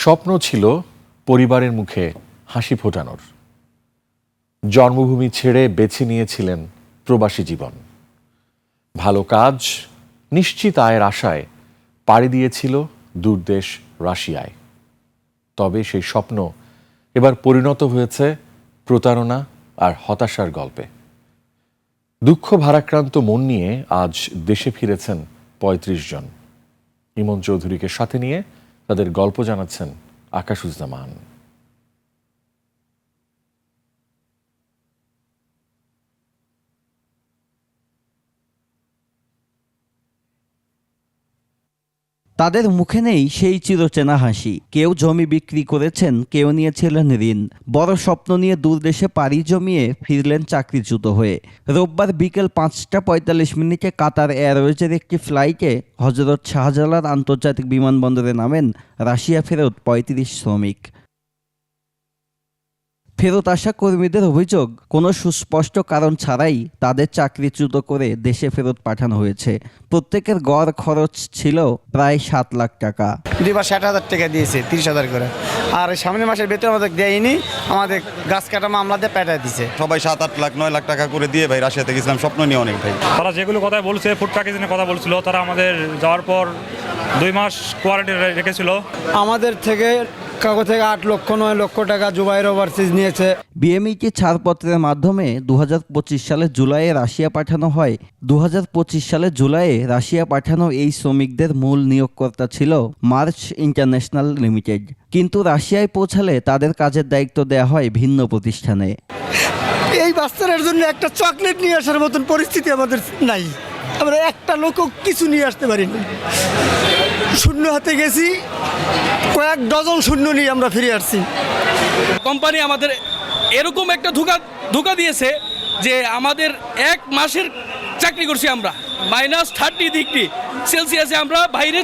স্বপ্ন ছিল পরিবারের মুখে হাসি ফোটানোর। জন্মভূমি ছেড়ে বেছে নিয়েছিলেন প্রবাসী জীবন। ভালো কাজ, নিশ্চিত আয়ের আশায় পাড়ি দিয়েছিল দূরদেশ রাশিয়ায়। তবে সেই স্বপ্ন এবার পরিণত হয়েছে প্রতারণা আর হতাশার গল্পে। দুঃখ ভারাক্রান্ত মন নিয়ে আজ দেশে ফিরেছেন ৩৫ জন। ইমন চৌধুরীকে সাথে নিয়ে তাদের গল্প জানাচ্ছেন আকাশুজ্জামান। তাদের মুখে নেই সেই চিরচেনা হাসি। কেউ জমি বিক্রি করেছেন, কেউ নিয়েছিলেন ঋণ। বড় স্বপ্ন নিয়ে দূর দেশে পাড়ি জমিয়ে ফিরলেন চাকরিচ্যুত হয়ে। রোববার বিকেল ৫টা ৪৫ কাতার এয়ারওয়েজের একটি ফ্লাইটে হজরত শাহজালাল আন্তর্জাতিক বিমানবন্দরে নামেন রাশিয়া ফেরত ৩৫ শ্রমিক। ফেরত আসা কর্মীদের অভিযোগ, কোনো সুস্পষ্ট কারণ ছাড়াই তাদের চাকরিচ্যুত করে দেশে ফেরত পাঠানো হয়েছে। প্রত্যেকের গড় খরচ ছিল প্রায় ৭ লাখ টাকা। ৬০,০০০ টাকা দিয়েছে, ৩০,০০০ করে। আর সামনের মাসের বেতন আমাদের দেয়নি, আমাদের গাছ কাটা মামলা দিয়ে পেটায় দিছে। সবাই ৭-৮ লাখ ৯ লাখ টাকা করে দিয়ে ভাই রাশিয়াতে গেছিলাম, স্বপ্ন নিয়ে অনেক ভাই। তারা যেগুলো কথা বলছে, ফুড প্যাকেজিংয়ের কথা বলছিল, তারা আমাদের যাওয়ার পর 2 মাস কোয়ারেন্টাইন রেখেছিল। আমাদের থেকে কাগজ থেকে ৮ লক্ষ ৯ লক্ষ টাকা জুবাইর ওভারসিজ নিয়েছে। বিএমইটি ছাড়পত্রের মাধ্যমে ২০২৫ সালের জুলাইয়ে রাশিয়া পাঠানো হয়। ২০২৫ সালের জুলাইয়ে রাশিয়া পাঠানো এই শ্রমিকদের মূল নিয়োগকর্তা ছিল মার্চ ইন্টারন্যাশনাল লিমিটেড। কিন্তু রাশিয়ায় পৌঁছালে তাদের কাজের দায়িত্ব দেওয়া হয় ভিন্ন প্রতিষ্ঠানে। এই বাচ্চাদের জন্য একটা চকলেট নিয়ে আসার মতন পরিস্থিতি আমাদের নাই। আমরা একটা লোকও কিছু নিয়ে আসতে পারিনি। শূন্য হাতে গেছি, কয়েক ডজন শূন্য নিয়ে আমরা ফিরে আসছি। কোম্পানি আমাদের এরকম একটা ধোঁকা দিয়েছে যে আমাদের 1 মাসের চাকরি করছি আমরা, -30 ডিগ্রি সেলসিয়াসে আমরা বাইরে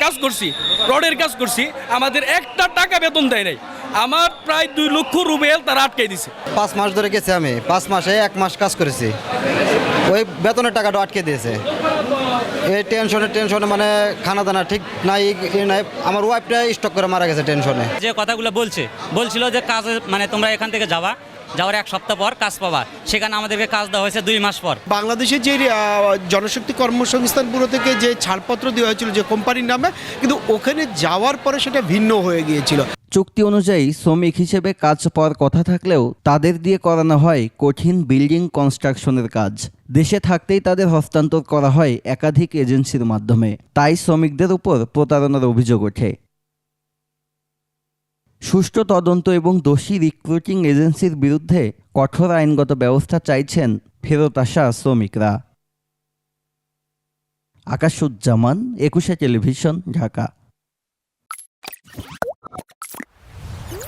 কাজ করছি, রডের কাজ করছি, আমাদের একটা টাকা বেতন দেয় নাই। আমার প্রায় 2 লক্ষ রুবেল তারা আটকে দিছে। 5 মাস ধরে গেছি আমি, 5 মাসে 1 মাস কাজ করেছি, ওই বেতনের টাকাটা আটকে দিয়েছে। এই টেনশনে মানে খানা দানা ঠিক নাই, আমার ওয়াইফটা স্টক করে মারা গেছে টেনশনে। যে কথাগুলো বলছিল যে কাজ মানে তোমরা এখান থেকে যাওয়ার 1 সপ্তাহ পর কাজ পাবা, সেখানে আমাদেরকে কাজ দেওয়া হয়েছে 2 মাস পর। বাংলাদেশের যে জনশক্তি কর্মসংস্থান ব্যুরো থেকে যে ছাড়পত্র দেওয়া হয়েছিল যে কোম্পানির নামে, কিন্তু ওখানে যাওয়ার পরে সেটা ভিন্ন হয়ে গিয়েছিল। চুক্তি অনুযায়ী শ্রমিক হিসেবে কাজ পাওয়ার কথা থাকলেও তাদের দিয়ে করানো হয় কঠিন বিল্ডিং কনস্ট্রাকশনের কাজ। দেশে থাকতেই তাদের হস্তান্তর করা হয় একাধিক এজেন্সির মাধ্যমে। তাই শ্রমিকদের উপর প্রতারণার অভিযোগ ওঠে। সুষ্ঠু তদন্ত এবং দোষী রিক্রুটিং এজেন্সির বিরুদ্ধে কঠোর আইনগত ব্যবস্থা চাইছেন ফেরত আসা শ্রমিকরা। আকাশুজ্জামান, ২১ টেলিভিশন, ঢাকা।